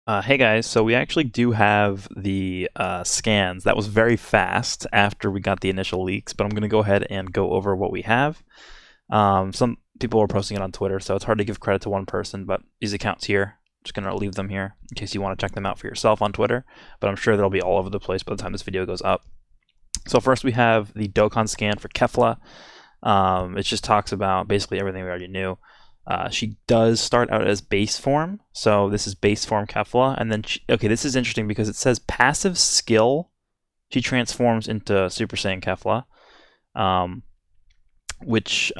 Hey guys, so we actually do have the scans. That was very fast after we got the initial leaks, but I'm going to go ahead and go over what we have. Some people were posting it on Twitter, so it's hard to give credit to one person, but these accounts here, just going to leave them here in case you want to check them out for yourself on Twitter, but I'm sure they'll be all over the place by the time this video goes up. So first we have the Dokkan scan for Kefla. It just talks about basically everything we already knew. She does start out as base form, so this is base form Kefla, and then okay, this is interesting because it says passive skill. She transforms into Super Saiyan Kefla, which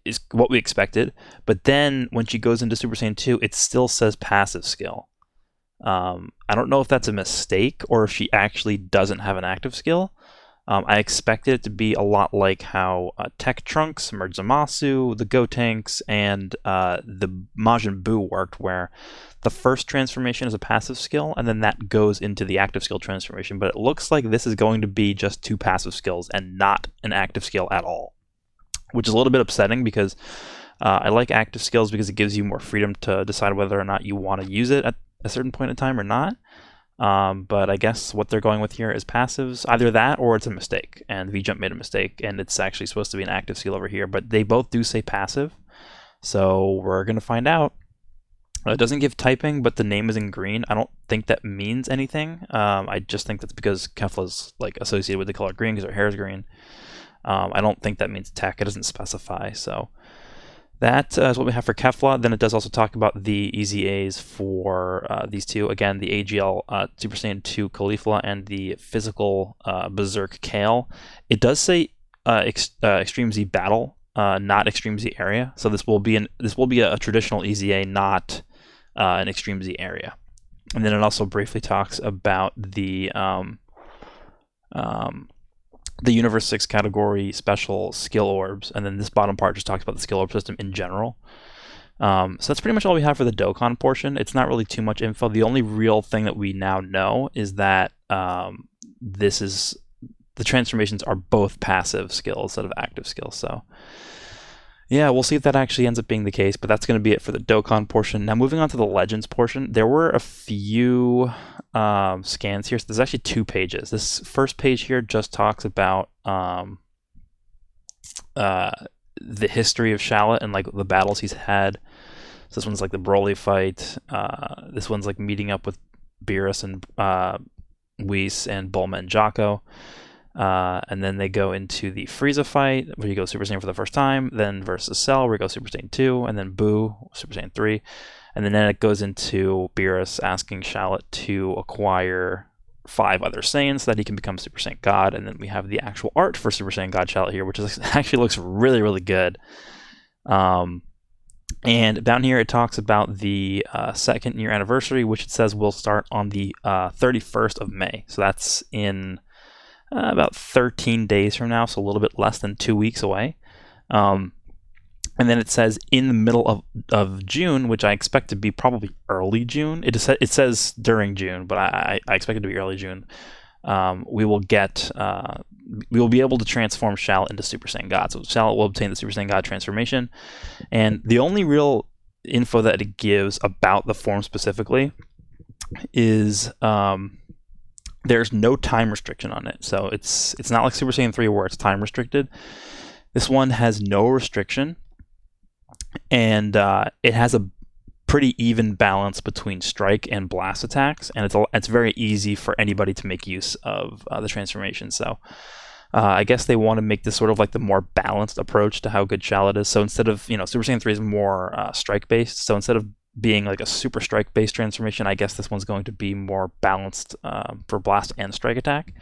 is what we expected. But then when she goes into Super Saiyan 2, it still says passive skill. I don't know if that's a mistake or if she actually doesn't have an active skill. I expected it to be a lot like how Tech Trunks, Merge Zamasu, the Gotenks, and the Majin Buu worked, where the first transformation is a passive skill, and then that goes into the active skill transformation. But it looks like this is going to be just two passive skills and not an active skill at all, which is a little bit upsetting because I like active skills because it gives you more freedom to decide whether or not you want to use it at a certain point in time or not. But I guess what they're going with here is passives, either that or it's a mistake, and VJump made a mistake, and it's actually supposed to be an active skill over here, but they both do say passive, so we're going to find out. It doesn't give typing, but the name is in green. I don't think that means anything. I just think that's because Kefla's like associated with the color green because her hair is green. I don't think that means tech. It doesn't specify, so that is what we have for Kefla. Then it does also talk about the EZAs for these two. Again, the AGL Super Saiyan 2 Caulifla and the physical Berserk Kale. It does say Extreme Z Battle, not Extreme Z Area. So this will be a traditional EZA, not an Extreme Z Area. And then it also briefly talks about the Universe 6 category special skill orbs, and then this bottom part just talks about the skill orb system in general. So that's pretty much all we have for the Dokkan portion. It's not really too much info. The only real thing that we now know is that the transformations are both passive skills instead of active skills. So yeah, we'll see if that actually ends up being the case, but that's going to be it for the Dokkan portion. Now moving on to the Legends portion, there were a few scans here. So there's actually 2 pages. This first page here just talks about the history of SHALLOT and like the battles he's had. So this one's like the Broly fight. This one's like meeting up with Beerus and Whis and Bulma and Jocko. And then they go into the Frieza fight, where you go Super Saiyan for the first time, then versus Cell, where you go Super Saiyan 2, and then Buu, Super Saiyan 3. And then it goes into Beerus asking SHALLOT to acquire 5 other Saiyans so that he can become Super Saiyan God. And then we have the actual art for Super Saiyan God SHALLOT here, which is, actually looks really, really good. And down here it talks about the 2nd year anniversary, which it says will start on the 31st of May. So that's in about 13 days from now, so a little bit less than 2 weeks away. And then it says in the middle of June, which I expect to be probably early June. It says during June, but I expect it to be early June. We will be able to transform SHALLOT into Super Saiyan God. So SHALLOT will obtain the Super Saiyan God transformation. And the only real info that it gives about the form specifically is there's no time restriction on it. So it's not like Super Saiyan 3 where it's time restricted. This one has no restriction, and it has a pretty even balance between strike and blast attacks, and it's very easy for anybody to make use of the transformation. So I guess they want to make this sort of like the more balanced approach to how good SHALLOT is. So instead of, Super Saiyan 3 is more strike based, so instead of being like a super strike based transformation, I guess this one's going to be more balanced for blast and strike attack.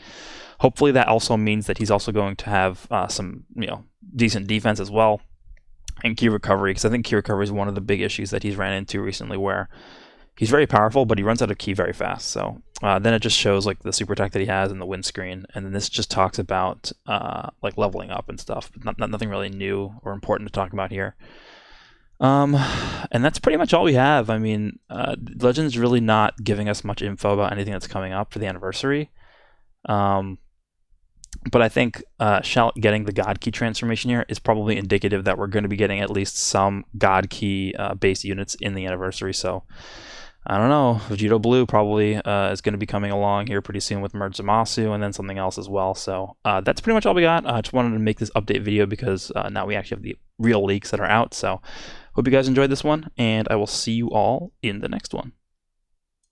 Hopefully that also means that he's also going to have some decent defense as well, and key recovery, because I think key recovery is one of the big issues that he's ran into recently, where he's very powerful but he runs out of ki very fast. So then it just shows like the super attack that he has in the windscreen, and then this just talks about like leveling up and stuff, but nothing really new or important to talk about here. And that's pretty much all we have. I mean, Legends really not giving us much info about anything that's coming up for the anniversary. But I think SHALLOT getting the God Key transformation here is probably indicative that we're going to be getting at least some God Key based units in the anniversary. So I don't know. Vegito Blue probably is going to be coming along here pretty soon with Merge Zamasu and then something else as well. So that's pretty much all we got. I just wanted to make this update video because now we actually have the real leaks that are out. So hope you guys enjoyed this one, and I will see you all in the next one.